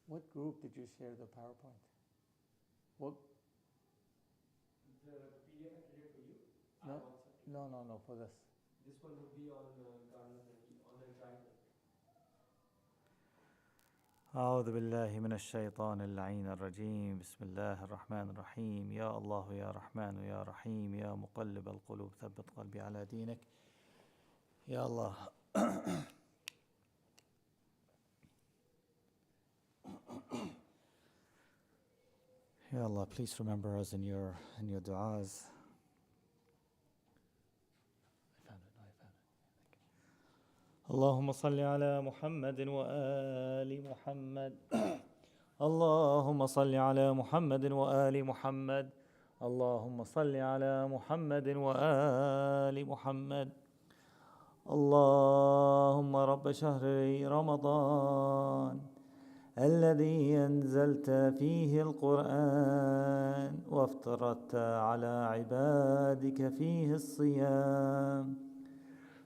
What group did you share the PowerPoint? What? The PDF I created for you? No, for this. This one would be on the drive. أعوذ بالله من الشيطان اللعين الرجيم. بسم الله الرحمن الرحيم. يا الله يا رحمن يا رحيم يا مقلب القلوب ثبت قلبي على دينك. يا الله. Ya Allah, please remember us in your du'as. I found it. اللهم صل على محمد وآل محمد. اللهم صل على محمد وآل محمد. اللهم صل على محمد وآل محمد. اللهم رب شهر رمضان الذي أنزلت فيه القرآن وافترضت على عبادك فيه الصيام،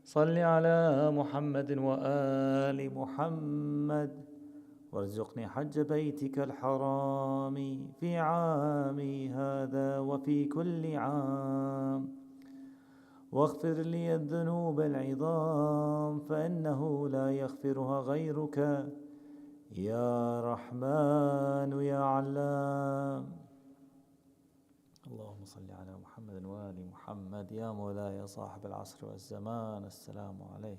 صل على محمد وآل محمد وارزقني حج بيتك الحرام في عامي هذا وفي كل عام، واغفر لي الذنوب العظام فإنه لا يغفرها غيرك يا رحمن يا علام. اللهم صل على محمد وآل محمد. يا مولاي صاحب العصر والزمان، السلام عليك.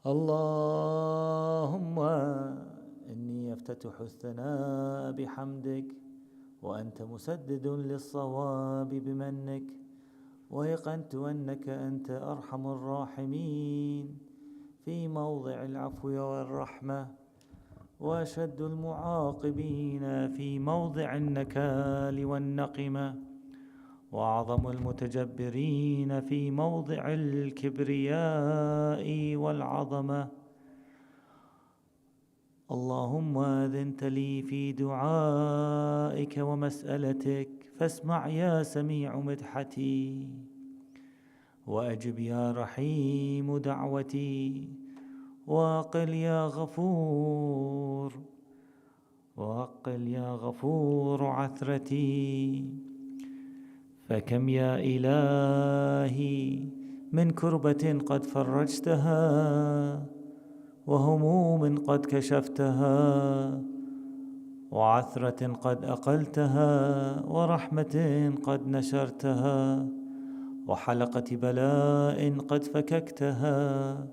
اللهم إني أفتتح الثناء بحمدك وأنت مسدد للصواب بمنك، ويقنت أنك أنت أرحم الراحمين في موضع العفو والرحمة، وأشد المعاقبين في موضع النكال والنقمة، وأعظم المتجبرين في موضع الكبرياء والعظمة. اللهم أذنت لي في دعائك ومسألتك فاسمع يا سميع مدحتي، وأجب يا رحيم دعوتي، وأقل يا غفور، وأقل يا غفور عثرتي. فكم يا إلهي من كربة قد فرجتها، وهموم قد كشفتها، وعثرة قد أقلتها، ورحمة قد نشرتها، وحلقة بلاء قد فككتها.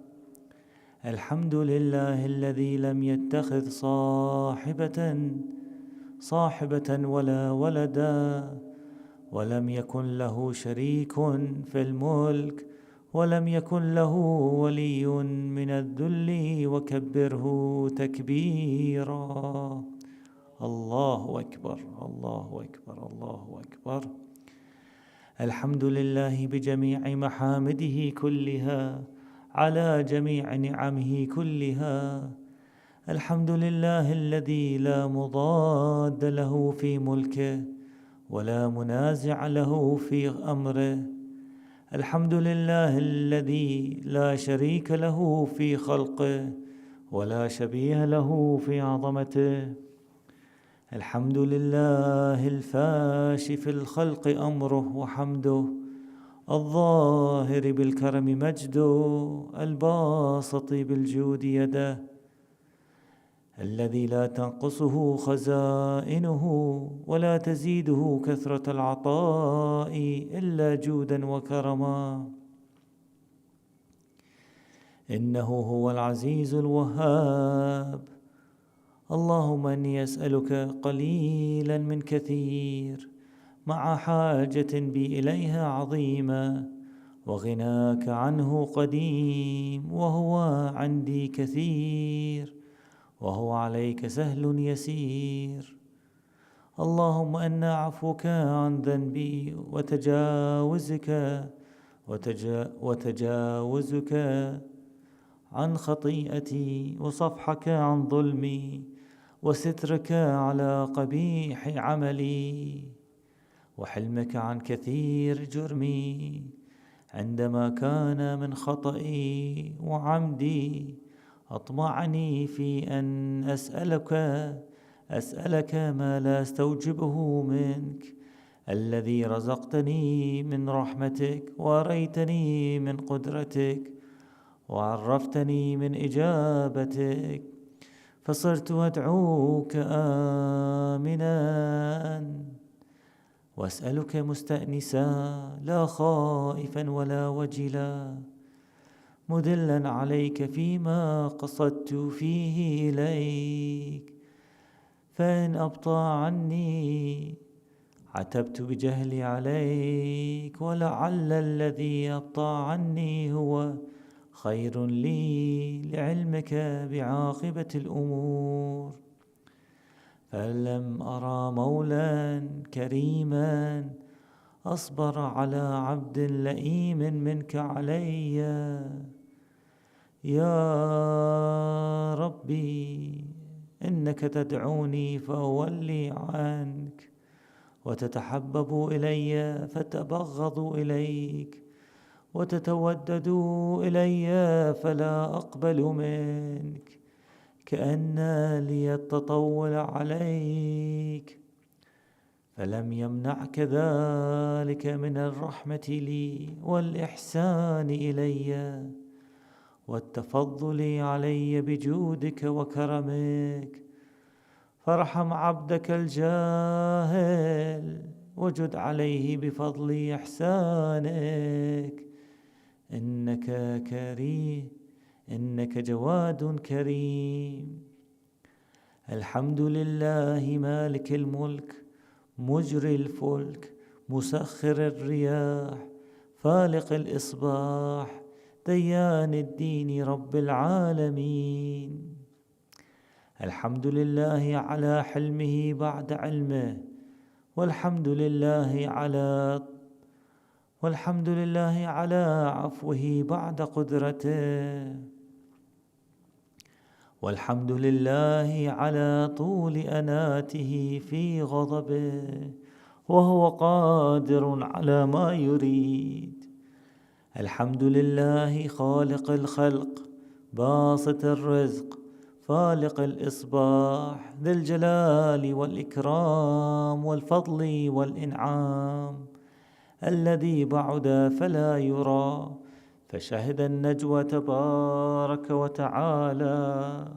الحمد لله الذي لم يتخذ صاحبة ولا ولدا، ولم يكن له شريك في الملك، ولم يكن له ولي من الذل، وكبره تكبيرا. الله أكبر الله أكبر الله أكبر. الحمد لله بجميع محامده كلها على جميع نعمه كلها. الحمد لله الذي لا مضاد له في ملكه ولا منازع له في أمره. الحمد لله الذي لا شريك له في خلقه ولا شبيه له في عظمته. الحمد لله الفاشي في الخلق أمره وحمده، الظاهر بالكرم مجده، الباسط بالجود يده، الذي لا تنقصه خزائنه ولا تزيده كثرة العطاء إلا جودا وكرما. إنه هو العزيز الوهاب. اللهم إني أسألك قليلا من كثير، مع حاجة بي إليها عظيمة، وغناك عنه قديم، وهو عندي كثير، وهو عليك سهل يسير. اللهم أن عفوك عن ذنبي وتجاوزك عن خطيئتي، وصفحك عن ظلمي، وسترك على قبيح عملي، وحلمك عن كثير جرمي، عندما كان من خطئي وعمدي أطمعني في أن أسألك ما لا استوجبه منك، الذي رزقتني من رحمتك وأريتني من قدرتك وعرفتني من إجابتك، فصرت أدعوك آمنا وأسألك مستأنسا لا خائفا ولا وجلا، مدلا عليك فيما قصدت فيه إليك، فإن أبطأ عني عتبت بجهلي عليك، ولعل الذي أبطأ عني هو خير لي لعلمك بعاقبة الأمور. فلم أرى مولا كريما أصبر على عبد لئيم منك علي، يا ربي إنك تدعوني فأولي عنك، وتتحبب إلي فتبغض إليك، وتتودد إلي فلا أقبل منك، كأن لي التطول عليك، فلم يمنعك ذلك من الرحمة لي والإحسان إلي والتفضل علي بجودك وكرمك، فارحم عبدك الجاهل وجد عليه بفضل إحسانك، إنك كريم، إنك جواد كريم. الحمد لله مالك الملك مجري الفلك مسخر الرياح فالق الإصباح ديان الدين رب العالمين. الحمد لله على حلمه بعد علمه، والحمد لله على عفوه بعد قدرته، والحمد لله على طول أناته في غضبه، وهو قادر على ما يريد. الحمد لله خالق الخلق باسط الرزق فالق الإصباح ذي الجلال والإكرام والفضل والإنعام، الذي بعد فلا يرى فشهد النجوى تبارك وتعالى.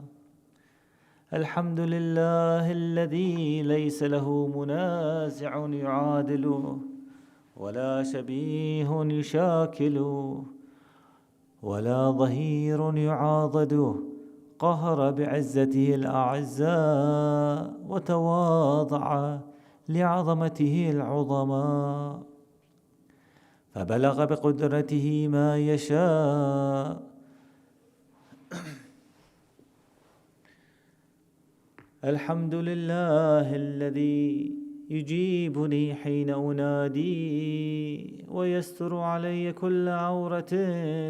الحمد لله الذي ليس له منازع يعادله، ولا شبيه يشاكله، ولا ظهير يعاضده، قهر بعزته الأعزاء وتواضع لعظمته العظماء، فبلغ بقدرته ما يشاء. الحمد لله الذي يجيبني حين أنادي، ويستر علي كل عورة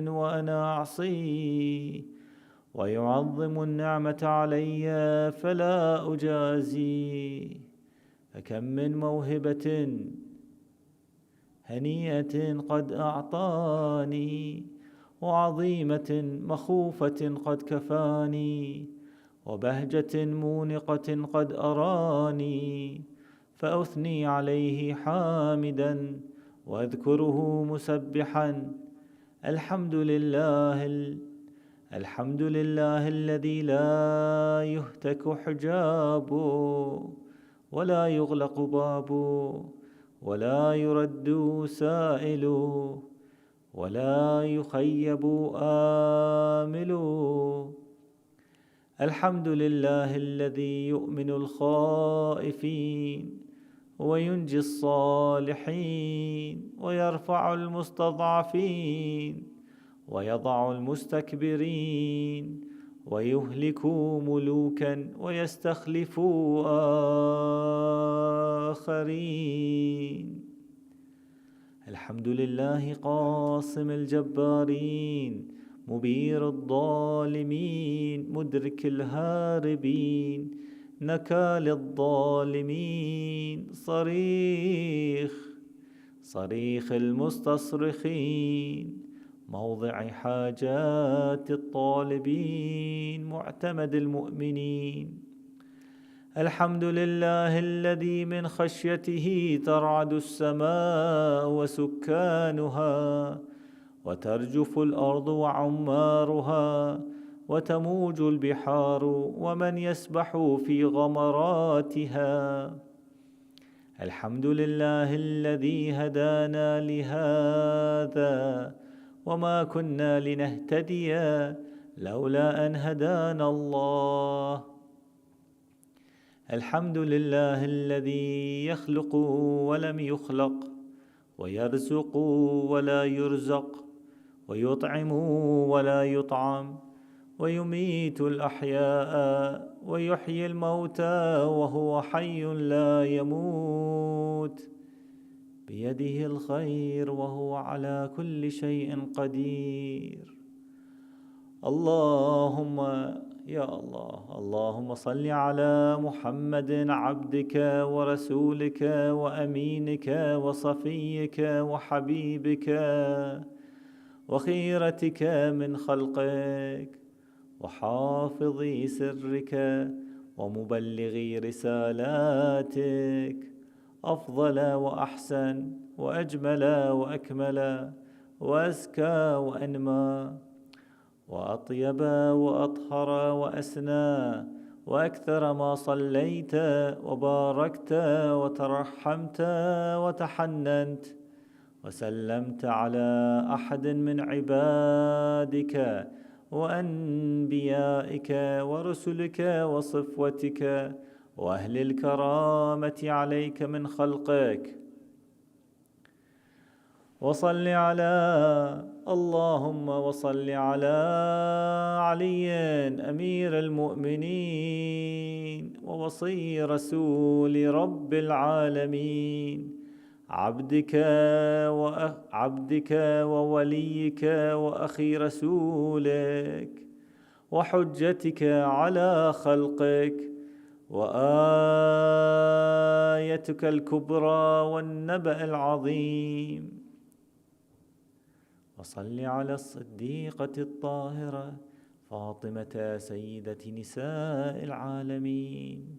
وأنا أعصيه، ويعظم النعمة علي فلا أجازي. فكم من موهبة هنيئة قد أعطاني، وعظيمة مخوفة قد كفاني، وبهجة مونقة قد أراني، فأثني عليه حامدا وأذكره مسبحا. الحمد لله الذي لا يهتك حجابه، ولا يغلق بابه، ولا يرد سائله، ولا يخيب آمله. الحمد لله الذي يؤمن الخائفين وينجي الصالحين، ويرفع المستضعفين، ويضع المستكبرين، ويهلك ملوكا ويستخلف آخرين. الحمد لله قاصم الجبارين مبير الظالمين مدرك الهاربين نكال الظالمين صريخ المستصرخين موضع حاجات الطالبين، معتمد المؤمنين. الحمد لله الذي من خشيته ترعد السماء وسكانها، وترجف الأرض وعمارها، وتموج البحار ومن يسبح في غمراتها. الحمد لله الذي هدانا لهذا وما كنا لنهتدي لولا أن هدانا الله. الحمد لله الذي يخلق ولم يخلق، ويرزق ولا يرزق، ويطعم ولا يطعم، ويميت الأحياء ويحيي الموتى وهو حي لا يموت، بيده الخير وهو على كل شيء قدير. اللهم يا الله، اللهم صل على محمد عبدك ورسولك وأمينك وصفيك وحبيبك وخيرتك من خلقك، وحافظ سرك ومبلغ رسالاتك، أفضل وأحسن وأجمل وأكمل وأزكى وأنمى وأطيب وأطهر وأسنى وأكثر ما صليت وباركت وترحمت وتحننت وسلمت على أحد من عبادك وأنبيائك ورسلك وصفوتك وأهل الكرامة عليك من خلقك. وصل على اللهم وصل على علي أمير المؤمنين ووصي رسول رب العالمين، عبدك ووليك وأخي رسولك وحجتك على خلقك وآيتك الكبرى والنبأ العظيم. وصل على الصديقة الطاهرة فاطمة سيدة نساء العالمين،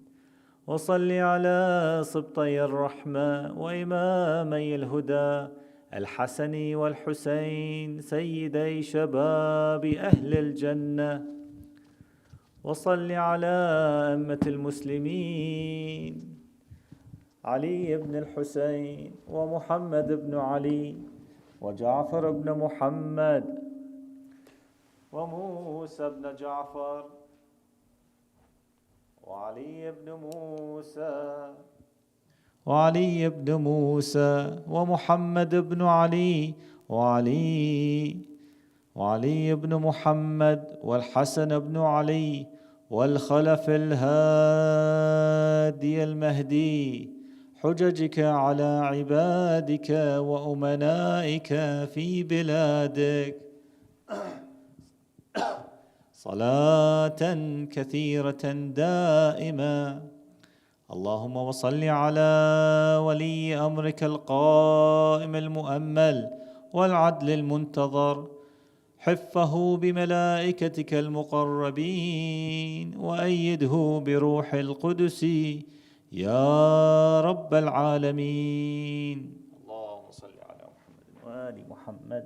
وصل على سبطي الرحمة وإمامي الهدى الحسن والحسين سيدي شباب أهل الجنة، وصل على أمة المسلمين علي بن الحسين ومحمد بن علي وجعفر بن محمد وموسى بن جعفر وعلي بن موسى ومحمد بن علي وعلي بن محمد والحسن بن علي والخلف الهادي المهدي، حججك على عبادك وأمنائك في بلادك، صلاة كثيرة دائمة. اللهم وصل على ولي أمرك القائم المؤمل والعدل المنتظر، حفه بملائكتك المقربين وأيده بروح القدس يا رب العالمين. اللهم صل على محمد وآل محمد.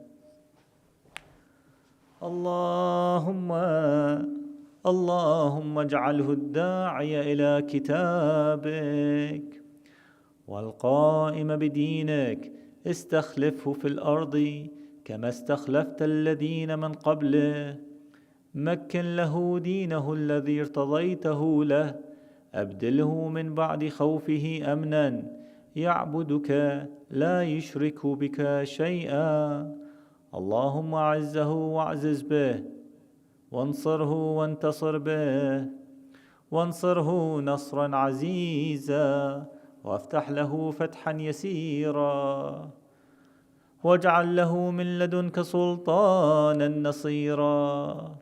اللهم اجعله الداعي إلى كتابك والقائم بدينك، استخلفه في الأرض كما استخلفت الذين من قبله، مكن له دينه الذي ارتضيته له، أبدله من بعد خوفه أمنا يعبدك لا يشرك بك شيئا. اللهم أعزه واعزز به، وانصره وانتصر به، وانصره نصرا عزيزا، وافتح له فتحا يسيرا، واجعل له من لدنك سلطانا نصيرا.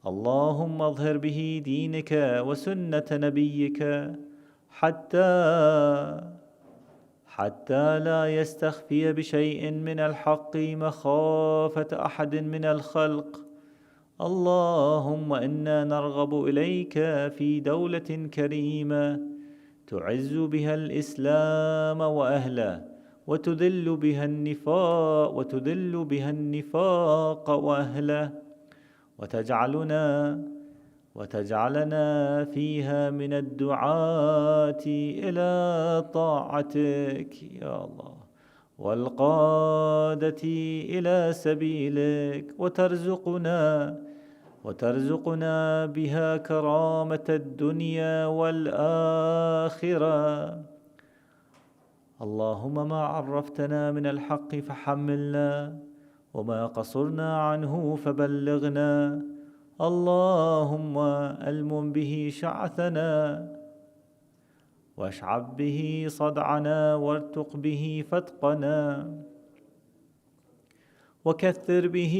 اللهم اظهر به دينك وسنة نبيك حتى لا يستخفي بشيء من الحق مخافة أحد من الخلق. اللهم إنا نرغب إليك في دولة كريمة تعز بها الإسلام وأهله، وتذل بها النفاق وأهله، وتجعلنا فيها من الدعاة إلى طاعتك يا الله، والقادة إلى سبيلك، وترزقنا بها كرامة الدنيا والآخرة. اللهم ما عرفتنا من الحق فحملنا، وما قصرنا عنه فبلغنا. اللهم ألم به شعثنا، واشعب به صدعنا، وارتق به فتقنا، وكثر به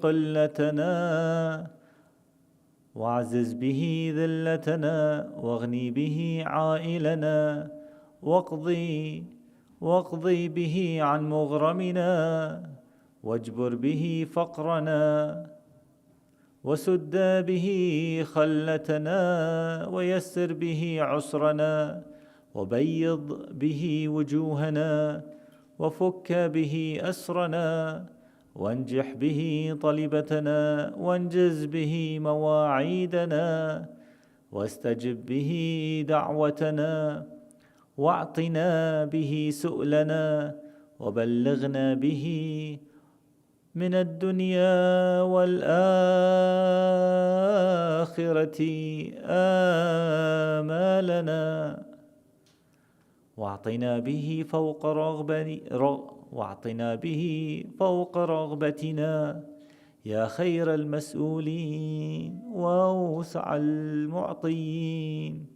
قلتنا، واعزز به ذلتنا، واغني به عائلنا، واقضي به عن مغرمنا، واجبر به فقرنا، وسد به خلتنا، ويسر به عسرنا، وبيض به وجوهنا، وفك به أسرنا، وانجح به طلبتنا، وانجز به مواعيدنا، واستجب به دعوتنا، واعطنا به سؤلنا، وبلغنا به من الدنيا والآخرة آمالنا، واعطنا به فوق رغبتنا يا خير المسؤولين وأوسع المعطين.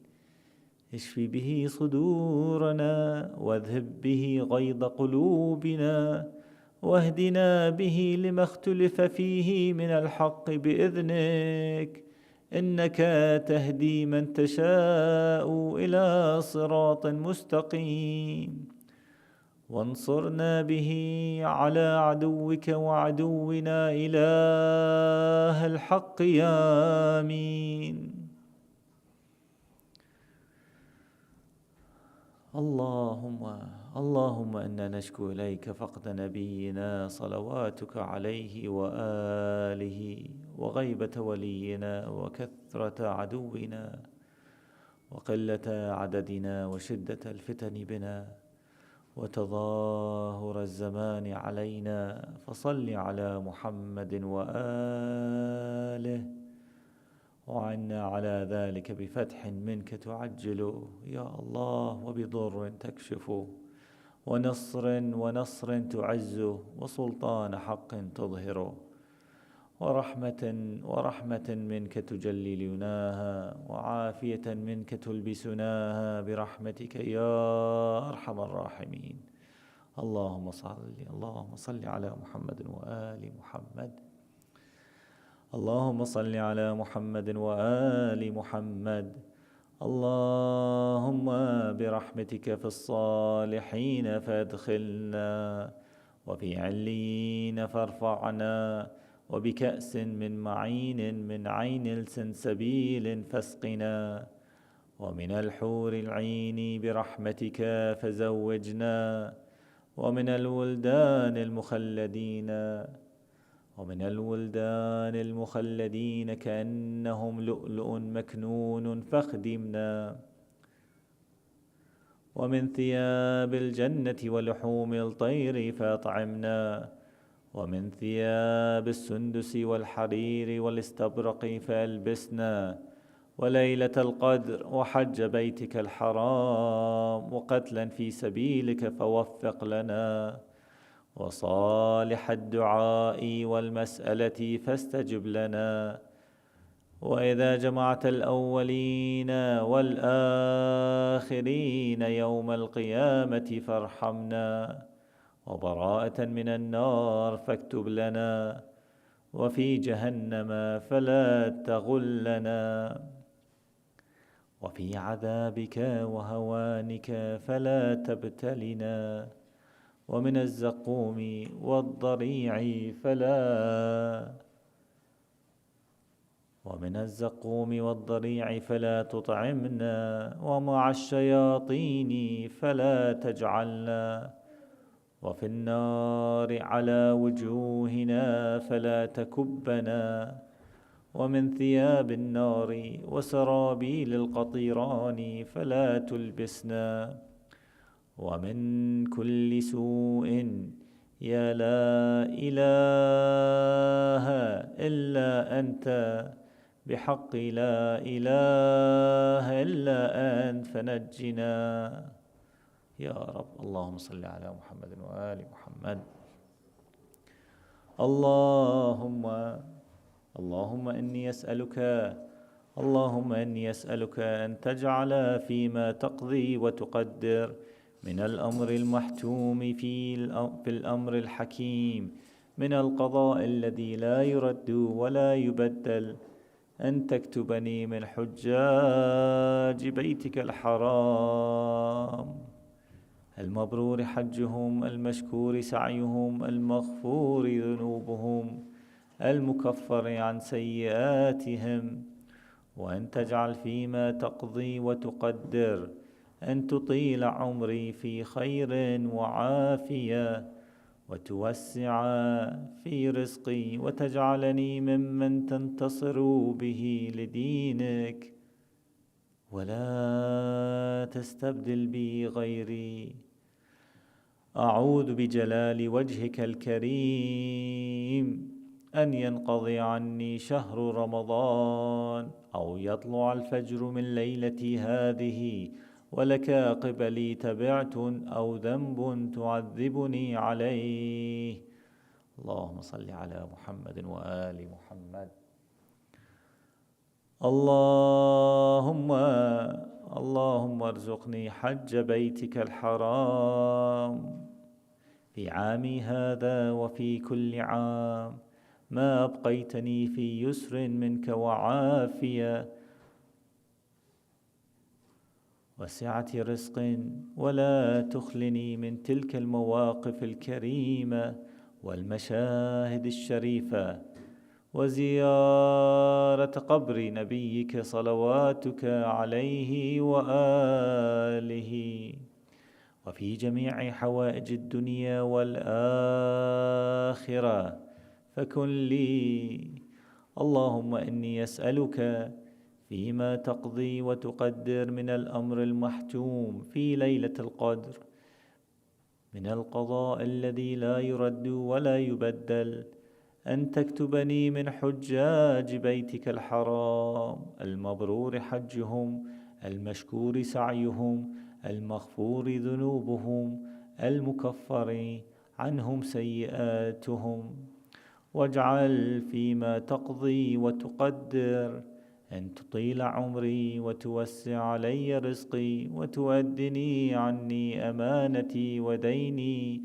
اشف به صدورنا، واذهب به غيظ قلوبنا، واهدنا به لما اختلف فيه من الحق بإذنك، إنك تهدي من تشاء إلى صراط مستقيم. وانصرنا به على عدوك وعدونا إله الحق يا آمين. اللهم إنا نشكو إليك فقد نبينا صلواتك عليه وآله، وغيبة ولينا، وكثرة عدونا، وقلة عددنا، وشدة الفتن بنا، وتظاهر الزمان علينا. فصل على محمد وآله، وعنا على ذلك بفتح منك تعجله يا الله، وبضر تكشفه، ونصر تعزه، وسلطان حق تظهره، ورحمة منك تجللناها، وعافية منك تلبسناها برحمتك يا أرحم الراحمين. اللهم صل على محمد وآل محمد. اللهم صل على محمد وآل محمد. اللهم برحمتك في الصالحين فادخلنا، وفي عليين فارفعنا، وبكأس من معين من عين السنسبيل فاسقنا، ومن الحور العين برحمتك فزوجنا، ومن الولدان المخلدين كأنهم لؤلؤ مكنون فاخدمنا، ومن ثياب الجنة ولحوم الطير فاطعمنا، ومن ثياب السندس والحرير والاستبرق فألبسنا، وليلة القدر وحج بيتك الحرام وقتلا في سبيلك فوفق لنا، وصالح الدعاء والمسألة فاستجب لنا، وإذا جمعت الأولين والآخرين يوم القيامة فارحمنا، وبراءة من النار فاكتب لنا، وفي جهنم فلا تغلنا، وفي عذابك وهوانك فلا تبتلنا، ومن الزقوم والضريع فلا تطعمنا، ومع الشياطين فلا تجعلنا، وفي النار على وجوهنا فلا تكبنا، ومن ثياب النار وسرابيل القطيران فلا تلبسنا، ومن كل سوء يا لا إله إلا أنت، بحق لا إله إلا أنت فنجنا يا رب. اللهم صل على محمد وآل محمد. اللهم إني أسألك أن تجعل فيما تقضي وتقدر من الأمر المحتوم في الأمر الحكيم، من القضاء الذي لا يرد ولا يبدل، أن تكتبني من حجاج بيتك الحرام المبرور حجهم، المشكور سعيهم، المغفور ذنوبهم، المكفر عن سيئاتهم، وأن تجعل فيما تقضي وتقدر أن تطيل عمري في خير وعافية، وتوسع في رزقي، وتجعلني ممن تنتصر به لدينك، ولا تستبدل بي غيري. أعوذ بجلال وجهك الكريم أن ينقضي عني شهر رمضان، أو يطلع الفجر من ليلتي هذه ولك قبلي تبعت أو ذنب تعذبني عليه. اللهم صل على محمد وآل محمد. اللهم ارزقني حج بيتك الحرام في عامي هذا وفي كل عام، ما أبقيتني في يسر منك وعافية وسعة رزق، ولا تخلني من تلك المواقف الكريمة والمشاهد الشريفة، وزيارة قبر نبيك صلواتك عليه وآله، وفي جميع حوائج الدنيا والآخرة فكن لي. اللهم إني أسألك فيما تقضي وتقدر من الأمر المحتوم في ليلة القدر، من القضاء الذي لا يرد ولا يبدل، أن تكتبني من حجاج بيتك الحرام المبرور حجهم، المشكور سعيهم، المغفور ذنوبهم، المكفر عنهم سيئاتهم، واجعل فيما تقضي وتقدر أن تطيل عمري وتوسع علي رزقي، وتؤدني عني أمانتي وديني.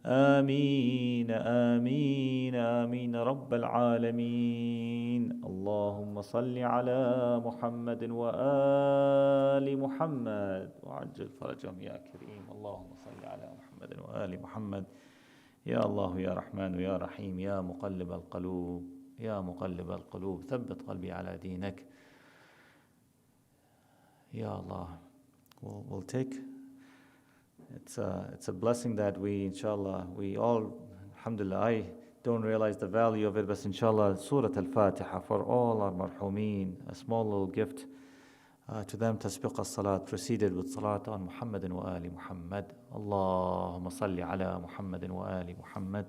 آمين آمين آمين رب العالمين. اللهم صل على محمد وآل محمد وعجل فرجهم يا كريم. اللهم صل على محمد وآل محمد. يا الله يا رحمن يا رحيم يا مقلب القلوب ثبت قلبي على دينك. Ya Allah, we'll take. It's a blessing that we, inshallah, we all, alhamdulillah, I don't realize the value of it, but inshallah, Surah Al-Fatiha for all our marhumeen, a small little gift to them, tasbiq as-salat, proceeded with salat on Muhammadin wa ali Muhammad. Allahumma salli ala Muhammadin wa ali Muhammad.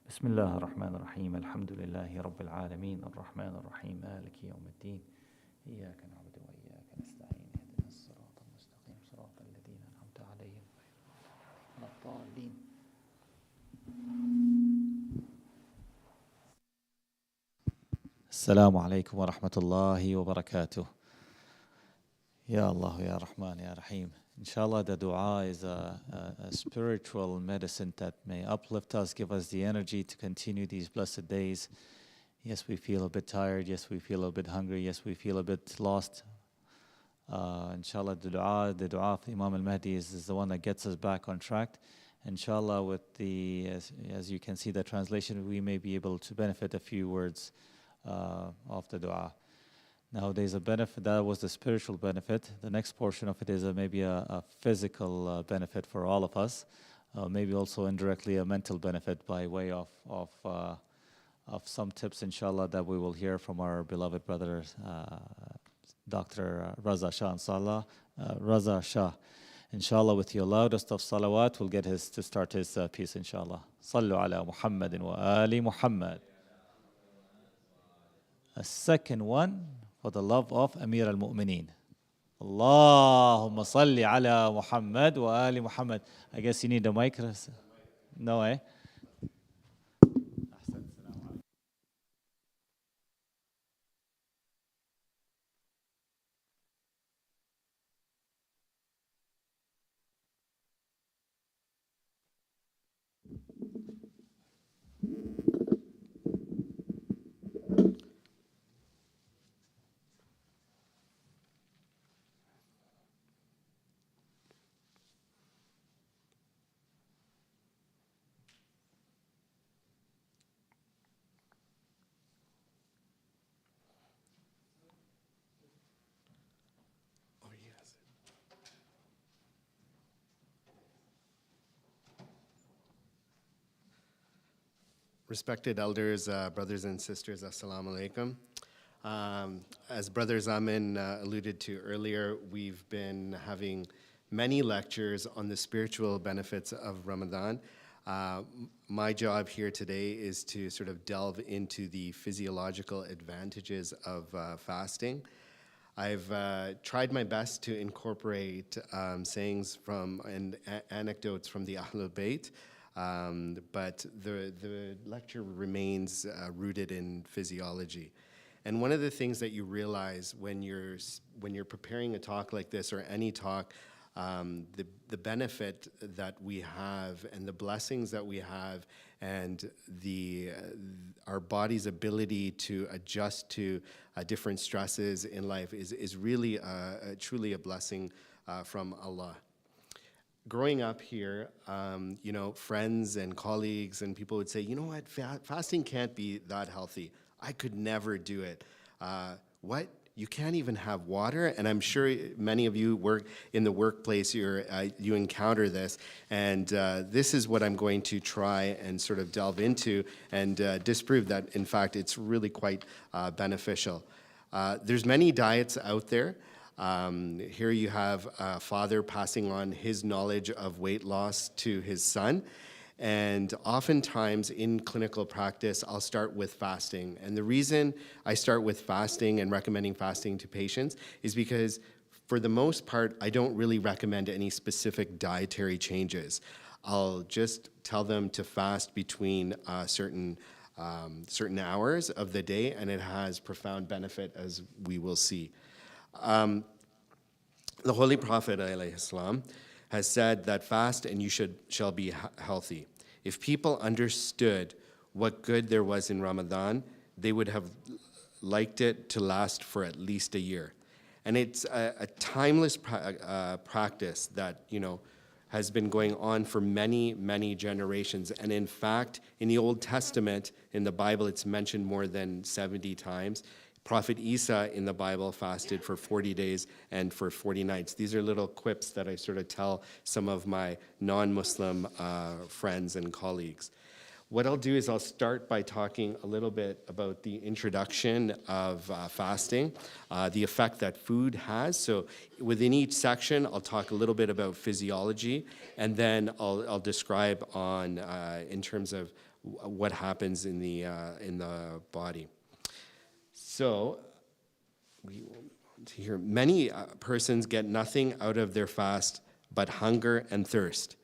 Bismillah ar-Rahman ar-Rahim, alhamdulillahi rabbil alameen, ar-Rahman ar-Rahim, maliki yawmiddin, iyyaka na'budu wa iyyaka nasta'in. Assalamu alaikum wa rahmatullahi wa barakatuh. Ya Allah, Ya Rahman, Ya Rahim. Inshallah, the dua is a spiritual medicine that may uplift us, give us the energy to continue these blessed days. Yes, we feel a bit tired. Yes, we feel a bit hungry. Yes, we feel a bit lost. Inshallah, the dua of Imam al-Mahdi is the one that gets us back on track. Inshallah, with as you can see the translation, we may be able to benefit a few words of the dua. Now, there's a benefit, that was the spiritual benefit. The next portion of it is maybe a physical benefit for all of us, maybe also indirectly a mental benefit by way of some tips, inshallah, that we will hear from our beloved brother, Dr. Raza Shah, inshallah. Raza Shah. Inshallah, with your loudest of salawat, we'll get to start his piece, inshallah. Sallu ala Muhammadin wa ali Muhammad. A second one, for the love of Amir al-Mu'mineen. Allahumma salli ala Muhammad wa ali Muhammad. I guess you need a mic. No, eh? Respected elders, brothers and sisters, assalamu alaikum. As Brother Zamin alluded to earlier, we've been having many lectures on the spiritual benefits of Ramadan. My job here today is to sort of delve into the physiological advantages of fasting. I've tried my best to incorporate sayings from and anecdotes from the Ahlul Bayt, but the lecture remains rooted in physiology. And one of the things that you realize when you're preparing a talk like this or any talk, the benefit that we have and the blessings that we have and our body's ability to adjust to different stresses in life is really truly a blessing from Allah. Growing up here, friends and colleagues and people would say, you know what, fasting can't be that healthy. I could never do it. What? You can't even have water? And I'm sure many of you work in the workplace, you encounter this. And this is what I'm going to try and sort of delve into and disprove that, in fact, it's really quite beneficial. There's many diets out there. Here you have a father passing on his knowledge of weight loss to his son. And oftentimes in clinical practice, I'll start with fasting. And the reason I start with fasting and recommending fasting to patients is because for the most part, I don't really recommend any specific dietary changes. I'll just tell them to fast between certain hours of the day, and it has profound benefit, as we will see. The Holy Prophet ﷺ has said that fast and you shall be healthy. If people understood what good there was in Ramadan, they would have liked it to last for at least a year. And it's a timeless practice that, has been going on for many, many generations. And in fact, in the Old Testament, in the Bible, it's mentioned more than 70 times. Prophet Isa in the Bible fasted for 40 days and for 40 nights. These are little quips that I sort of tell some of my non-Muslim friends and colleagues. What I'll do is I'll start by talking a little bit about the introduction of fasting, the effect that food has. So within each section, I'll talk a little bit about physiology, and then I'll describe in terms of what happens in the body. So, we will move on to here. Many persons get nothing out of their fast but hunger and thirst.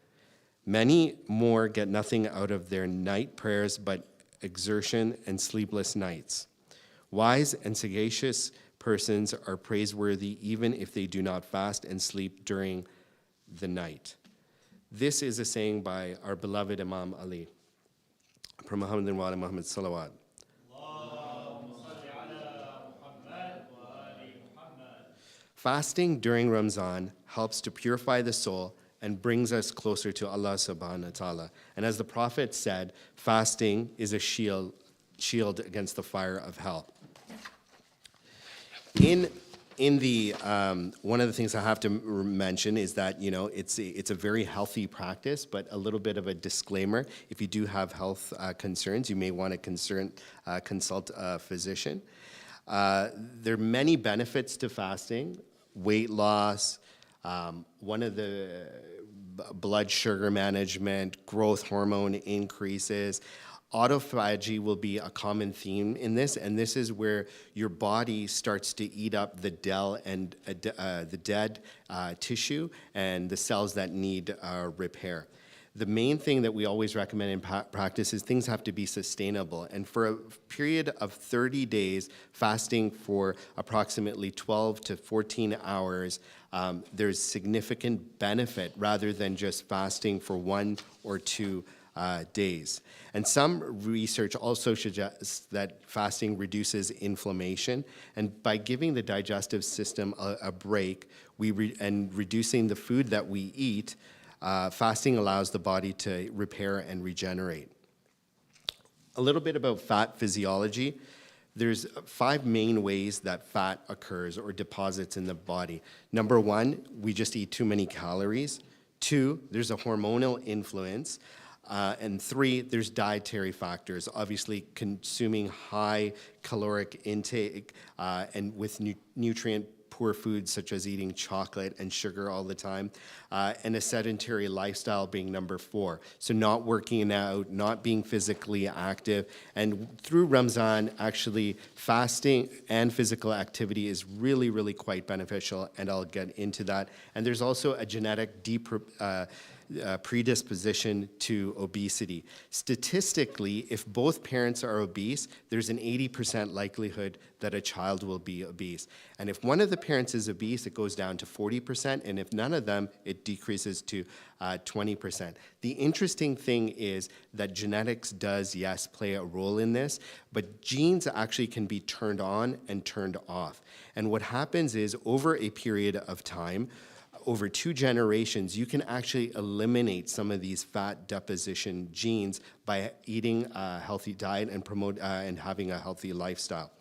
Many more get nothing out of their night prayers but exertion and sleepless nights. Wise and sagacious persons are praiseworthy even if they do not fast and sleep during the night. This is a saying by our beloved Imam Ali. From Muhammadin wa ala Muhammad salawat. Fasting during Ramzan helps to purify the soul and brings us closer to Allah subhanahu wa ta'ala. And as the Prophet said, fasting is a shield against the fire of hell. In the one of the things I have to mention is that it's a very healthy practice, but a little bit of a disclaimer: if you do have health concerns, you may want to consult a physician. There are many benefits to fasting: weight loss, one of the blood sugar management, growth hormone increases. Autophagy will be a common theme in this, and this is where your body starts to eat up the dead tissue and the cells that need repair. The main thing that we always recommend in practice is things have to be sustainable. And for a period of 30 days, fasting for approximately 12 to 14 hours, there's significant benefit rather than just fasting for 1 or 2 days. And some research also suggests that fasting reduces inflammation, and by giving the digestive system a break and reducing the food that we eat, fasting allows the body to repair and regenerate. A little bit about fat physiology. There's 5 main ways that fat occurs or deposits in the body. Number 1, we just eat too many calories. 2, there's a hormonal influence. And 3, there's dietary factors, obviously consuming high caloric intake and with nutrient-poor foods such as eating chocolate and sugar all the time, and a sedentary lifestyle being number 4. So not working out, not being physically active. And through Ramzan, actually fasting and physical activity is really, really quite beneficial, and I'll get into that. And there's also a genetic predisposition to obesity. Statistically, if both parents are obese, there's an 80% likelihood that a child will be obese. And if one of the parents is obese, it goes down to 40%, and if none of them, it decreases to 20%. The interesting thing is that genetics does, yes, play a role in this, but genes actually can be turned on and turned off. And what happens is, over a period of time, over 2 generations, you can actually eliminate some of these fat deposition genes by eating a healthy diet and having a healthy lifestyle.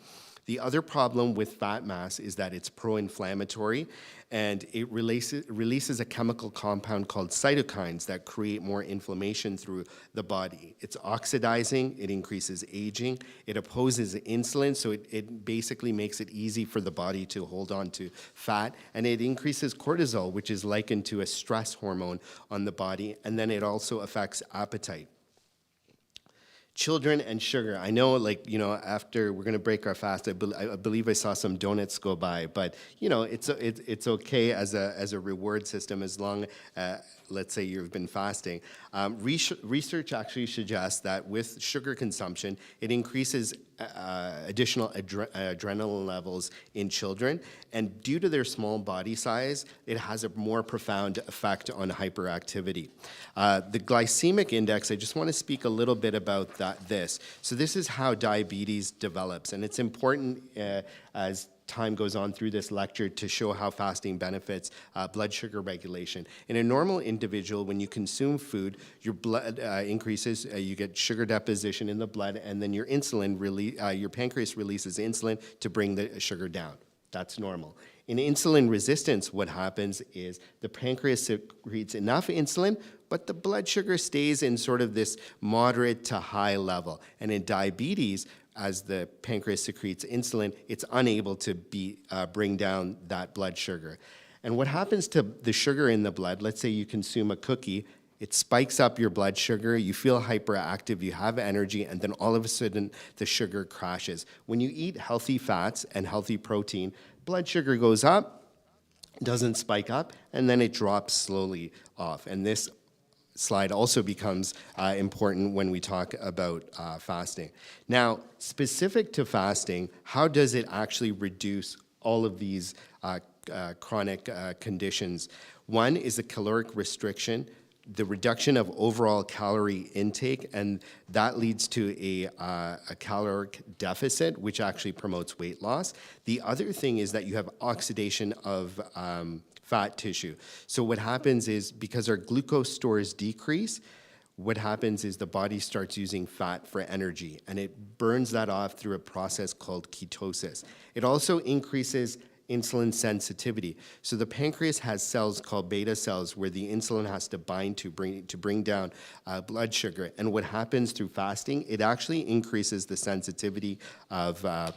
The other problem with fat mass is that it's pro-inflammatory, and it releases a chemical compound called cytokines that create more inflammation through the body. It's oxidizing, it increases aging, it opposes insulin, so it basically makes it easy for the body to hold on to fat, and it increases cortisol, which is likened to a stress hormone on the body, and then it also affects appetite. Children and sugar. I know, after we're going to break our fast, I believe I saw some donuts go by, but it's okay as a reward system as long, let's say you've been fasting. Research actually suggests that with sugar consumption, it increases additional adrenaline levels in children, and due to their small body size, it has a more profound effect on hyperactivity. The glycemic index, I just want to speak a little bit about this. So this is how diabetes develops, and it's important as time goes on through this lecture to show how fasting benefits blood sugar regulation. In a normal individual, when you consume food, your blood increases, you get sugar deposition in the blood, and then your pancreas releases insulin to bring the sugar down. That's normal. In insulin resistance, what happens is the pancreas secretes enough insulin, but the blood sugar stays in sort of this moderate to high level. And in diabetes, as the pancreas secretes insulin, it's unable to bring down that blood sugar. And what happens to the sugar in the blood, let's say you consume a cookie, it spikes up your blood sugar, you feel hyperactive, you have energy, and then all of a sudden the sugar crashes. When you eat healthy fats and healthy protein, blood sugar goes up, doesn't spike up, and then it drops slowly off. And this slide also becomes important when we talk about fasting. Now, specific to fasting, how does it actually reduce all of these chronic conditions? One is a caloric restriction. the reduction of overall calorie intake, and that leads to a caloric deficit, which actually promotes weight loss. The other thing is that you have oxidation of fat tissue. So what happens is, because our glucose stores decrease, what happens is the body starts using fat for energy, and it burns that off through a process called ketosis. It also increases insulin sensitivity. So the pancreas has cells called beta cells where the insulin has to bind to bring down blood sugar. And what happens through fasting, it actually increases the sensitivity of the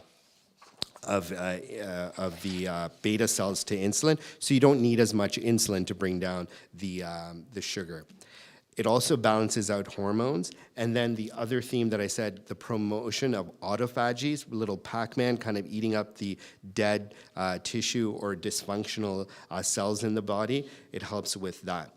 beta cells to insulin, so you don't need as much insulin to bring down the sugar. It also balances out hormones. And then the other theme that I said, the promotion of autophagies, little Pac-Man kind of eating up the dead tissue or dysfunctional cells in the body, it helps with that.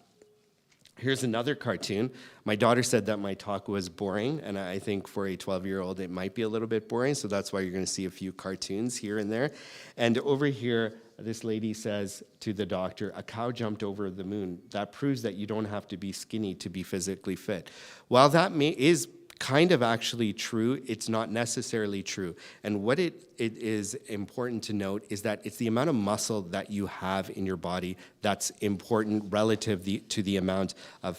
Here's another cartoon. My daughter said that my talk was boring, and I think for a 12-year-old it might be a little bit boring, so that's why you're going to see a few cartoons here and there. And over here, this lady says to the doctor, "A cow jumped over the moon. That proves that you don't have to be skinny to be physically fit." While that is kind of actually true, it's not necessarily true. And what it is important to note is that it's the amount of muscle that you have in your body that's important relative to the amount of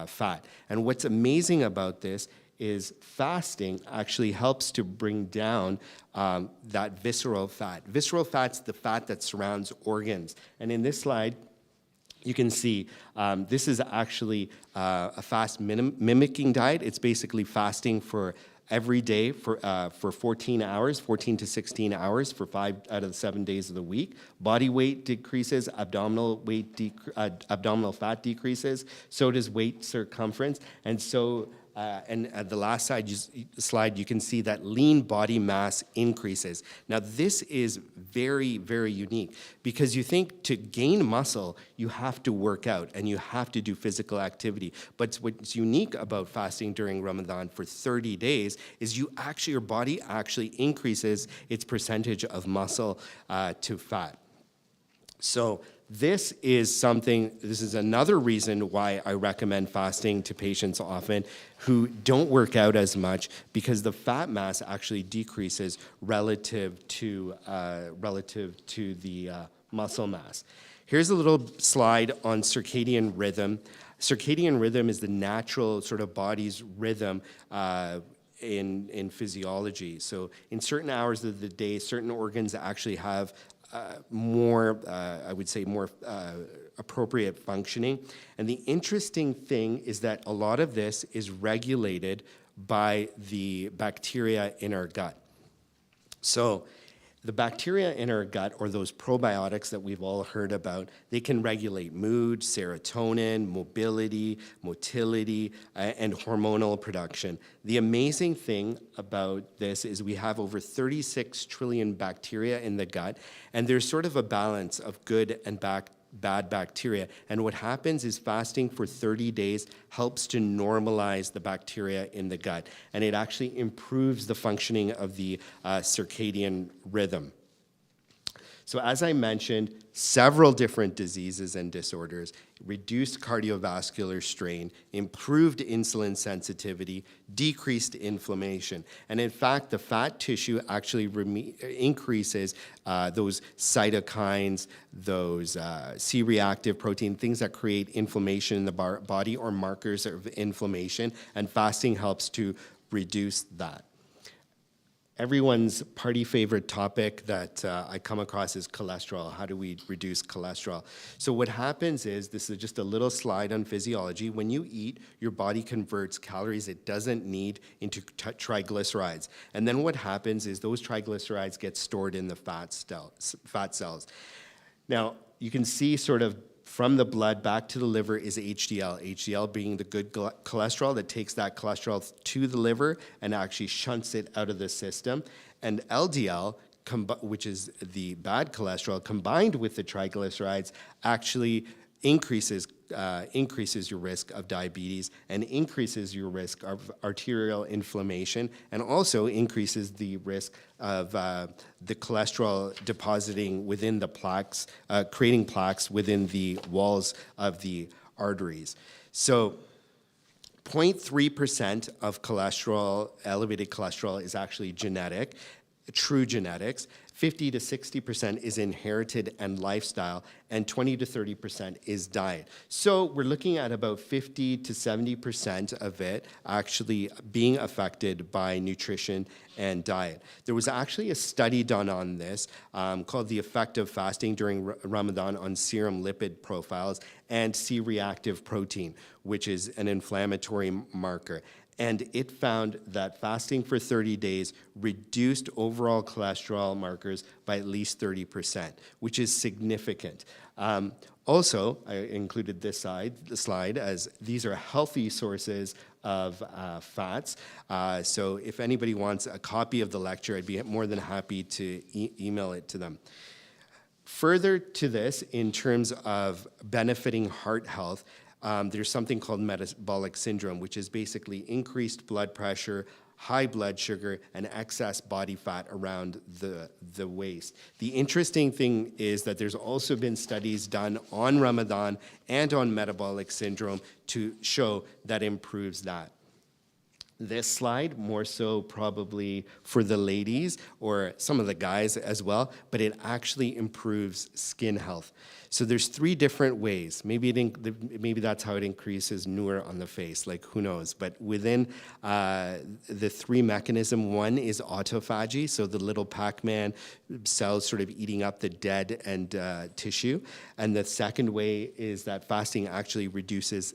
fat. And what's amazing about this is fasting actually helps to bring down that visceral fat. Visceral fat's the fat that surrounds organs. And in this slide, you can see this is actually a fast mimicking diet. It's basically fasting for every day for 14 hours, 14 to 16 hours for 5 out of the 7 days of the week. Body weight decreases, abdominal fat decreases, so does waist circumference, and so and at the last slide, you can see that lean body mass increases. Now, this is very, very unique because you think to gain muscle, you have to work out and you have to do physical activity. But what's unique about fasting during Ramadan for 30 days is your body actually increases its percentage of muscle to fat. So this is another reason why I recommend fasting to patients often who don't work out as much, because the fat mass actually decreases relative to the muscle mass. Here's a little slide on circadian rhythm. Circadian rhythm is the natural sort of body's rhythm in physiology. So in certain hours of the day, certain organs actually have more appropriate functioning. And the interesting thing is that a lot of this is regulated by the bacteria in our gut. So the bacteria in our gut, or those probiotics that we've all heard about, they can regulate mood, serotonin, mobility, motility, and hormonal production. The amazing thing about this is we have over 36 trillion bacteria in the gut, and there's sort of a balance of good and bad bacteria. And what happens is fasting for 30 days helps to normalize the bacteria in the gut, and it actually improves the functioning of the circadian rhythm. So as I mentioned, several different diseases and disorders, reduced cardiovascular strain, improved insulin sensitivity, decreased inflammation. And in fact, the fat tissue actually increases those cytokines, those C-reactive protein, things that create inflammation in the body or markers of inflammation, and fasting helps to reduce that. Everyone's party favorite topic that I come across is cholesterol. How do we reduce cholesterol? So what happens is, this is just a little slide on physiology. When you eat, your body converts calories it doesn't need into triglycerides. And then what happens is those triglycerides get stored in the fat cells. Now, you can see sort of from the blood back to the liver is HDL. HDL being the good cholesterol that takes that cholesterol to the liver and actually shunts it out of the system. And LDL, which is the bad cholesterol, combined with the triglycerides, actually increases your risk of diabetes and increases your risk of arterial inflammation, and also increases the risk of the cholesterol depositing within the plaques, creating plaques within the walls of the arteries. So 0.3% of cholesterol, elevated cholesterol, is actually genetic, true genetics. 50 to 60% is inherited and lifestyle, and 20 to 30% is diet. So we're looking at about 50 to 70% of it actually being affected by nutrition and diet. There was actually a study done on this called The Effect of Fasting During Ramadan on Serum Lipid Profiles and C-reactive protein, which is an inflammatory marker. And it found that fasting for 30 days reduced overall cholesterol markers by at least 30%, which is significant. Also, I included this slide as these are healthy sources of fats. So if anybody wants a copy of the lecture, I'd be more than happy to email it to them. Further to this, in terms of benefiting heart health, there's something called metabolic syndrome, which is basically increased blood pressure, high blood sugar, and excess body fat around the waist. The interesting thing is that there's also been studies done on Ramadan and on metabolic syndrome to show that improves that. This slide, more so probably for the ladies or some of the guys as well, but it actually improves skin health. So there's 3 different ways. Maybe that's how it increases nur on the face, like who knows. But within the 3 mechanism, one is autophagy, so the little Pac-Man cells sort of eating up the dead and tissue. And the second way is that fasting actually reduces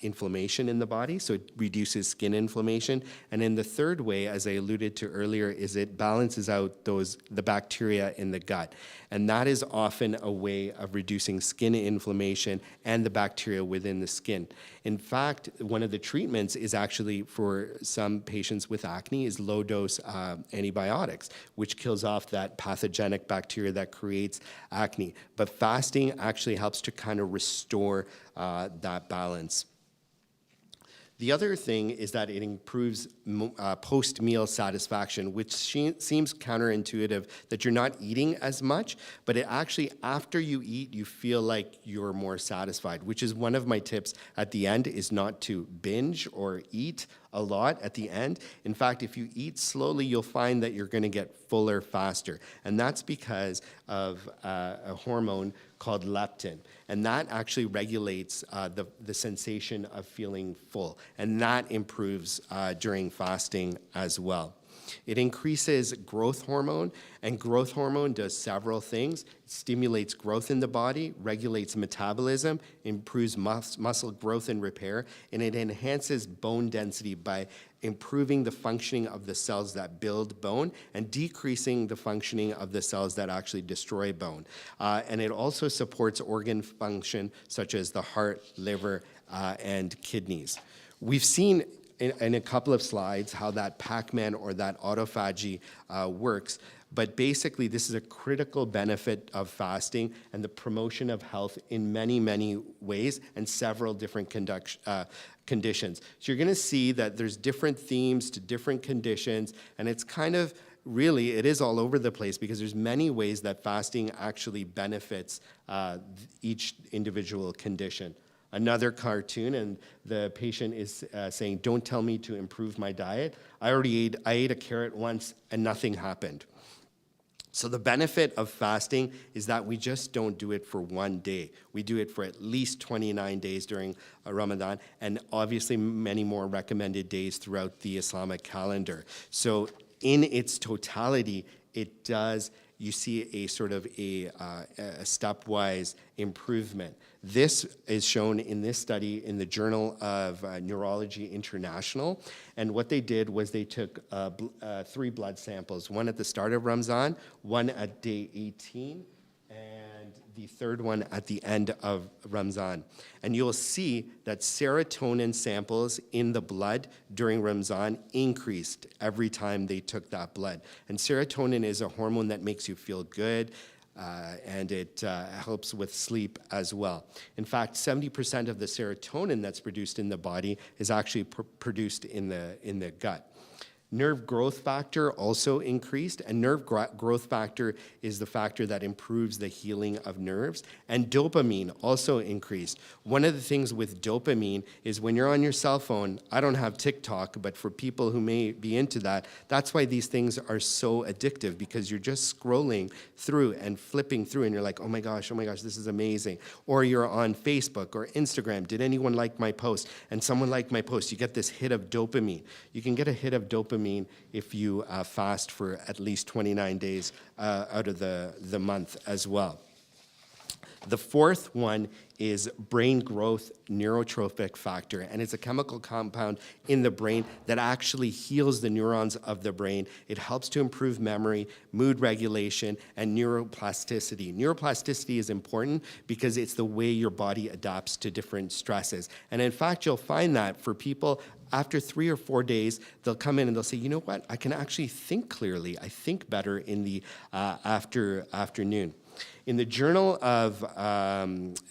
inflammation in the body, so it reduces skin inflammation. And in the third way, as I alluded to earlier, is it balances out the bacteria in the gut. And that is often a way of reducing skin inflammation and the bacteria within the skin. In fact, one of the treatments is actually for some patients with acne is low-dose antibiotics, which kills off that pathogenic bacteria that creates acne. But fasting actually helps to kind of restore that balance. The other thing is that it improves post-meal satisfaction, which seems counterintuitive that you're not eating as much, but it actually, after you eat, you feel like you're more satisfied, which is one of my tips at the end, is not to binge or eat a lot at the end. In fact, if you eat slowly, you'll find that you're going to get fuller faster. And that's because of a hormone called leptin. And that actually regulates the sensation of feeling full. And that improves during fasting as well. It increases growth hormone, and growth hormone does several things. It stimulates growth in the body, regulates metabolism, improves muscle growth and repair, and it enhances bone density by improving the functioning of the cells that build bone and decreasing the functioning of the cells that actually destroy bone. And it also supports organ function such as the heart, liver, and kidneys. We've seen in a couple of slides how that Pac-Man or that autophagy works. But basically, this is a critical benefit of fasting and the promotion of health in many, many ways and several different conditions. So you're going to see that there's different themes to different conditions, and it's kind of really, it is all over the place because there's many ways that fasting actually benefits each individual condition. Another cartoon, and the patient is saying, "Don't tell me to improve my diet. I ate a carrot once and nothing happened." So the benefit of fasting is that we just don't do it for one day. We do it for at least 29 days during Ramadan, and obviously many more recommended days throughout the Islamic calendar. So in its totality, it does, you see a sort of a stepwise improvement. This is shown in this study in the Journal of Neurology International. And what they did was they took 3 blood samples, one at the start of Ramadan, one at day 18, and the third one at the end of Ramadan. And you'll see that serotonin samples in the blood during Ramadan increased every time they took that blood. And serotonin is a hormone that makes you feel good, and it helps with sleep as well. In fact, 70% of the serotonin that's produced in the body is actually produced in the gut. Nerve growth factor also increased, and growth factor is the factor that improves the healing of nerves, and dopamine also increased. One of the things with dopamine is when you're on your cell phone, I don't have TikTok, but for people who may be into that, that's why these things are so addictive, because you're just scrolling through and flipping through and you're like, oh my gosh, this is amazing. Or you're on Facebook or Instagram, did anyone like my post? And someone liked my post, you get this hit of dopamine. You can get a hit of dopamine if you fast for at least 29 days out of the month as well. The fourth one is brain growth neurotrophic factor, and it's a chemical compound in the brain that actually heals the neurons of the brain. It helps to improve memory, mood regulation, and neuroplasticity. Neuroplasticity is important because it's the way your body adapts to different stresses. And in fact, you'll find that for people, after 3 or 4 days, they'll come in and they'll say, you know what, I can actually think clearly. I think better in the afternoon. In the journal of,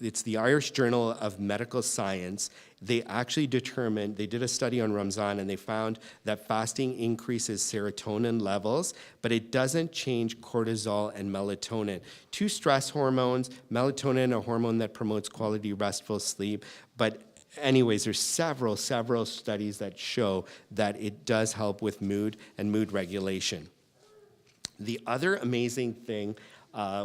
it's the Irish Journal of Medical Science, they actually determined, they did a study on Ramadan, and they found that fasting increases serotonin levels, but it doesn't change cortisol and melatonin. Two stress hormones, melatonin, a hormone that promotes quality restful sleep, but anyways, there's several studies that show that it does help with mood and mood regulation. The other amazing thing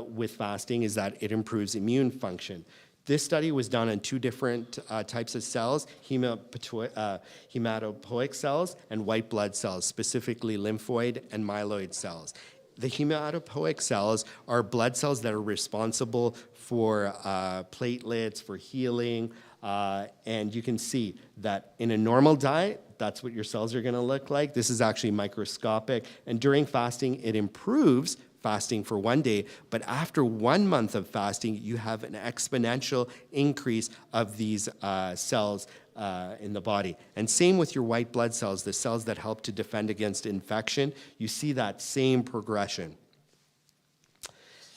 with fasting is that it improves immune function. This study was done on 2 different types of cells, hematopoietic cells and white blood cells, specifically lymphoid and myeloid cells. The hematopoietic cells are blood cells that are responsible for platelets, for healing, and you can see that in a normal diet, that's what your cells are gonna look like. This is actually microscopic, and during fasting, it improves fasting for 1 day, but after 1 month of fasting, you have an exponential increase of these cells in the body. And same with your white blood cells, the cells that help to defend against infection, you see that same progression.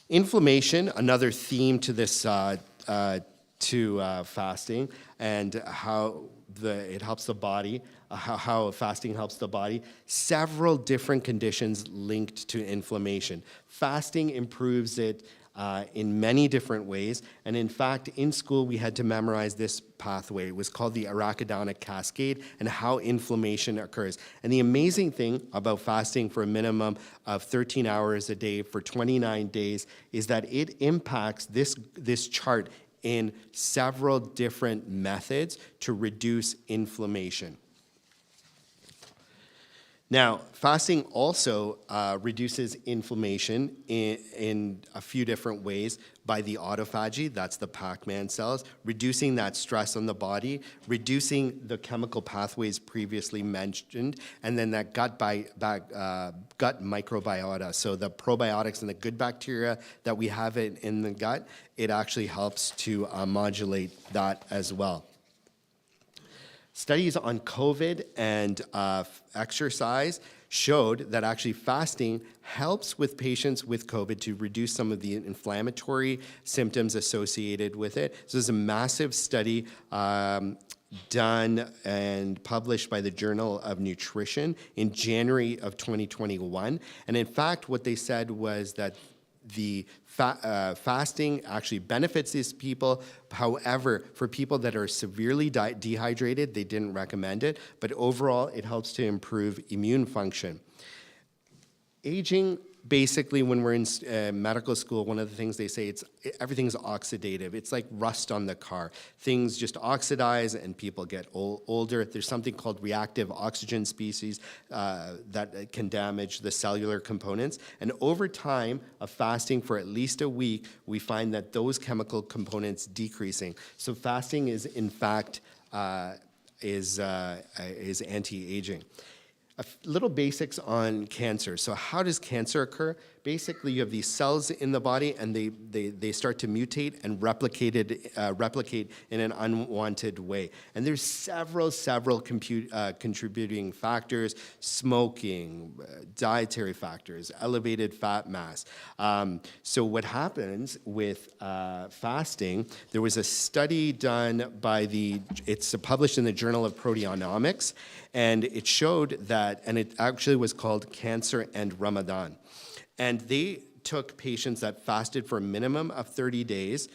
Inflammation, another theme to this fasting, and how it helps the body, how fasting helps the body. Several different conditions linked to inflammation. Fasting improves it in many different ways, and in fact, in school we had to memorize this pathway. It was called the arachidonic cascade, and how inflammation occurs. And the amazing thing about fasting for a minimum of 13 hours a day for 29 days is that it impacts this chart in several different methods to reduce inflammation. Now, fasting also reduces inflammation in a few different ways by the autophagy, that's the Pac-Man cells, reducing that stress on the body, reducing the chemical pathways previously mentioned, and then that gut microbiota. So the probiotics and the good bacteria that we have in the gut, it actually helps to modulate that as well. Studies on COVID and exercise showed that actually fasting helps with patients with COVID to reduce some of the inflammatory symptoms associated with it. So there's a massive study done and published by the Journal of Nutrition in January of 2021. And in fact, what they said was that the fasting actually benefits these people. However, for people that are severely dehydrated, they didn't recommend it, but overall it helps to improve immune function. Aging, basically when we're in medical school, one of the things they say, everything's oxidative. It's like rust on the car. Things just oxidize and people get older. There's something called reactive oxygen species that can damage the cellular components. And over time of fasting for at least a week, we find that those chemical components decreasing. So fasting is in fact is anti-aging. Little basics on cancer. So how does cancer occur? basically you have these cells in the body, and they start to mutate and replicate in an unwanted way. And there's several contributing factors: smoking, dietary factors, elevated fat mass. So what happens with fasting, there was a study done by it's published in the Journal of Proteomics, and it showed that, and it actually was called Cancer and Ramadan. And they took patients that fasted for a minimum of 30 days,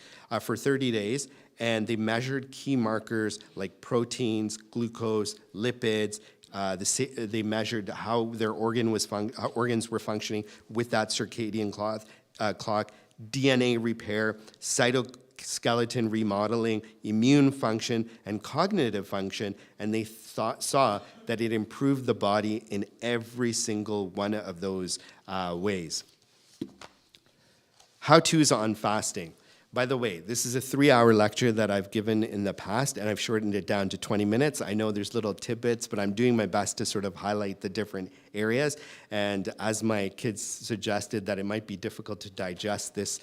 and they measured key markers like proteins, glucose, lipids. They measured how their organs were functioning with that circadian clock, DNA repair, cytoskeleton remodeling, immune function, and cognitive function, and they saw that it improved the body in every single one of those ways. How-tos on fasting. By the way, this is a 3-hour lecture that I've given in the past, and I've shortened it down to 20 minutes. I know there's little tidbits, but I'm doing my best to sort of highlight the different areas. And as my kids suggested, that it might be difficult to digest this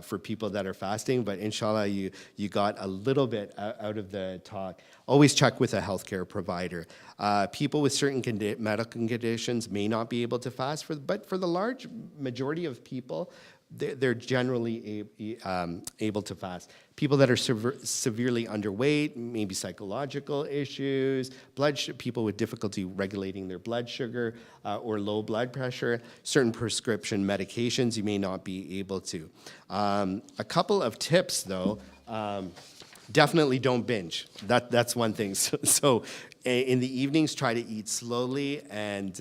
for people that are fasting, but inshallah, you got a little bit out of the talk. Always check with a healthcare provider. People with certain medical conditions may not be able to fast, but for the large majority of people, they're generally able to fast. People that are severely underweight, maybe psychological issues, people with difficulty regulating their blood sugar or low blood pressure, certain prescription medications, you may not be able to. A couple of tips, though. Definitely don't binge. That's one thing. So in the evenings, try to eat slowly and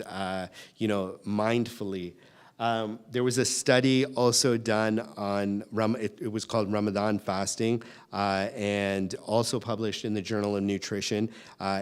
mindfully. There was a study also done on, it was called Ramadan fasting, and also published in the Journal of Nutrition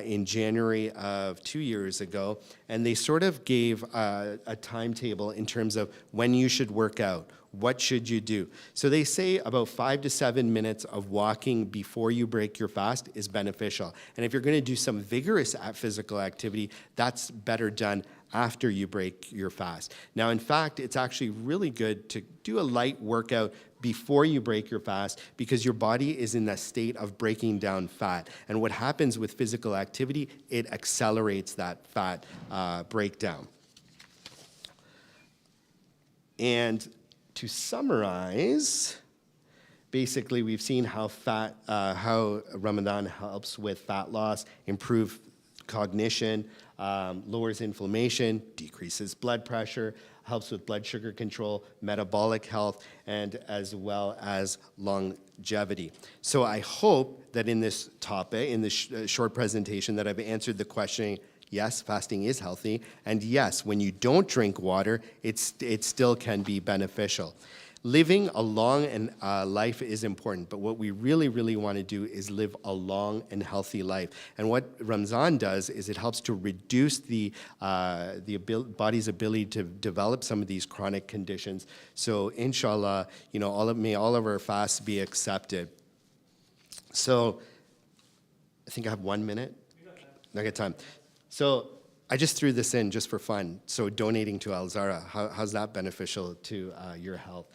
in January of 2 years ago. And they sort of gave a timetable in terms of when you should work out. What should you do? So they say about 5 to 7 minutes of walking before you break your fast is beneficial. And if you're going to do some vigorous physical activity, that's better done after you break your fast. Now, in fact, it's actually really good to do a light workout before you break your fast, because your body is in that state of breaking down fat. And what happens with physical activity, it accelerates that fat breakdown. And to summarize, basically we've seen how Ramadan helps with fat loss, improve cognition, lowers inflammation, decreases blood pressure, helps with blood sugar control, metabolic health, and as well as longevity. So I hope that in this topic, in this short presentation, that I've answered the question, yes, fasting is healthy, and yes, when you don't drink water, it still can be beneficial. Living a long life is important, but what we really, really want to do is live a long and healthy life. And what Ramadan does is it helps to reduce the body's ability to develop some of these chronic conditions. So inshallah, may all of our fasts be accepted. So I think I have 1 minute. I got time. So I just threw this in just for fun. So donating to Al-Zahra, how's that beneficial to your health?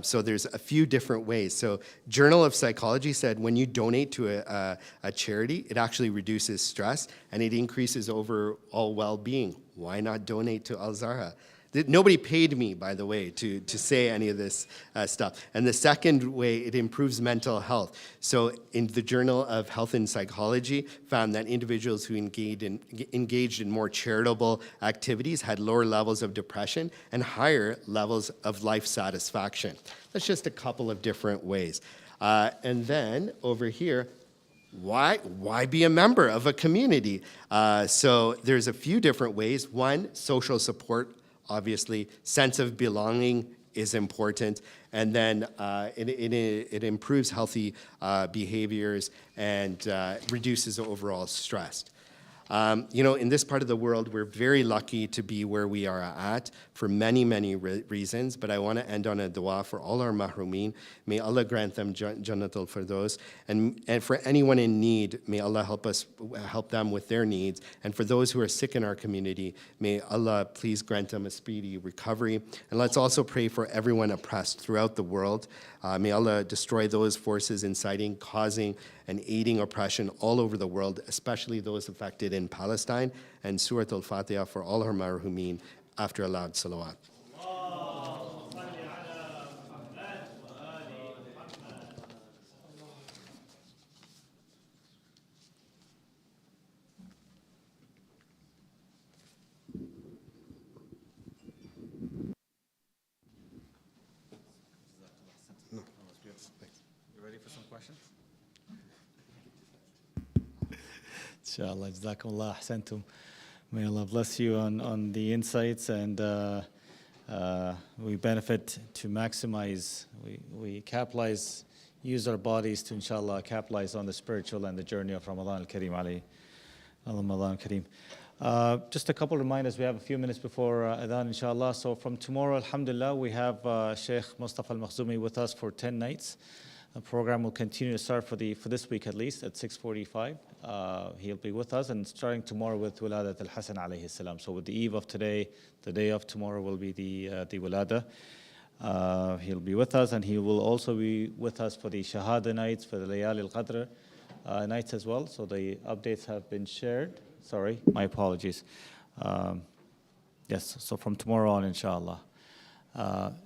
So there's a few different ways. So Journal of Psychology said when you donate to a charity, it actually reduces stress and it increases overall well-being. Why not donate to Al-Zahra? Nobody paid me, by the way, to say any of this stuff. And the second way, it improves mental health. So in the Journal of Health and Psychology found that individuals who engaged in more charitable activities had lower levels of depression and higher levels of life satisfaction. That's just a couple of different ways. And then over here, why be a member of a community? So there's a few different ways. One, social support. Obviously, sense of belonging is important, and then it improves healthy behaviors and reduces overall stress. In this part of the world, we're very lucky to be where we are at for many, many reasons. But I want to end on a dua for all our mahrumeen. May Allah grant them Jannatul Firdaus. And for anyone in need, may Allah help them with their needs. And for those who are sick in our community, may Allah please grant them a speedy recovery. And let's also pray for everyone oppressed throughout the world. May Allah destroy those forces inciting, causing, and aiding oppression all over the world, especially those affected in Palestine. And Surah Al-Fatiha for all our marhumeen after a loud salawat. You ready for some questions? Inshallah, jazakumullah ahsantum. May Allah bless you on the insights, and we benefit to maximize, we capitalize, use our bodies to inshallah capitalize on the spiritual and the journey of Ramadan al-Kareem alayhi. Ramadan al-Kareem. Just a couple of reminders, we have a few minutes before Adhan inshallah. So from tomorrow, alhamdulillah, we have Sheikh Mustafa al-Makhzumi with us for 10 nights. The program will continue to start for this week at least at 6:45. He'll be with us, and starting tomorrow with Wiladat al-Hasan alayhi salam. So with the eve of today, the day of tomorrow will be the Wilada. He'll be with us, and he will also be with us for the Shahada nights, for the Layali al-Qadr nights as well. So the updates have been shared. Sorry, my apologies. Yes, so from tomorrow on, inshallah.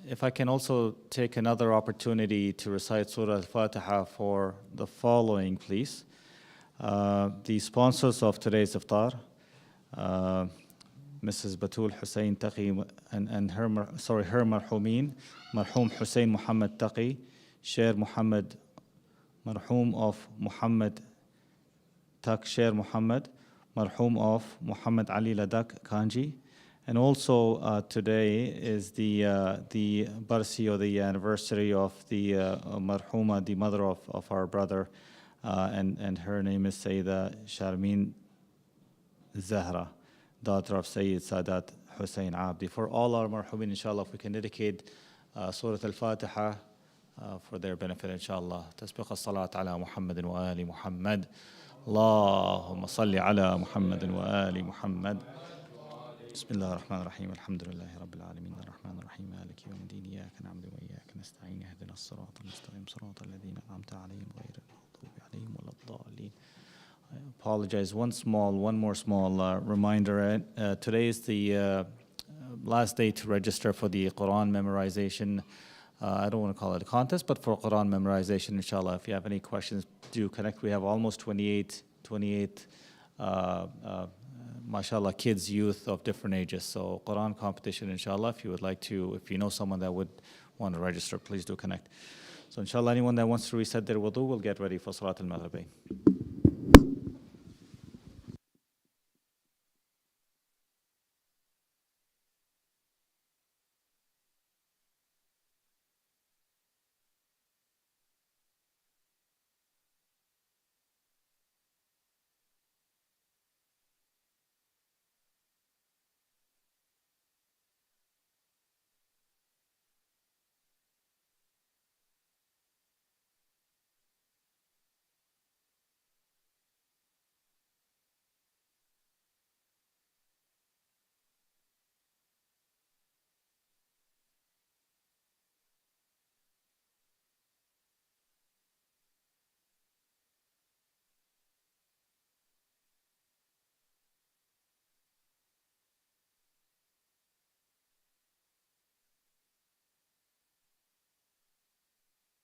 If I can also take another opportunity to recite Surah Al-Fatiha for the following, please. The sponsors of today's iftar, Mrs. Batul Hussein Taqi and her marhumeen, Marhum Hussein Muhammad Taqi, Sher Muhammad, Marhum of Muhammad Tak Sher Muhammad, Marhum of Muhammad Ali Ladak Kanji. And also today is the Barsi, or the anniversary of the Marhuma, the mother of our brother, and her name is Sayyida Sharmeen Zahra, daughter of Sayyid Sadat Hussein Abdi. For all our Marhumin, inshallah, if we can dedicate Surah Al-Fatiha for their benefit, inshallah. Tasbiq as-salat ala Muhammadin wa ali Muhammad. Allahumma salli ala Muhammadin wa ali Muhammad. بسم الله الرحمن الرحيم الحمد لله رب العالمين الرحمن الرحيم مالك يوم الدين إياك نعبد وإياك نستعين اهدنا الصراط المستقيم صراط الذين أنعمت عليهم غير المغضوب عليهم ولا الضالين. I apologize. One more small reminder. Today is the last day to register for the Quran memorization. I don't want to call it a contest, but for Quran memorization, inshallah. If you have any questions, do connect. We have almost 28 mashallah, kids, youth of different ages. So Quran competition, inshallah. If you know someone that would want to register, please do connect. So inshallah, anyone that wants to reset their wudu will get ready for Salat al-Maghrib.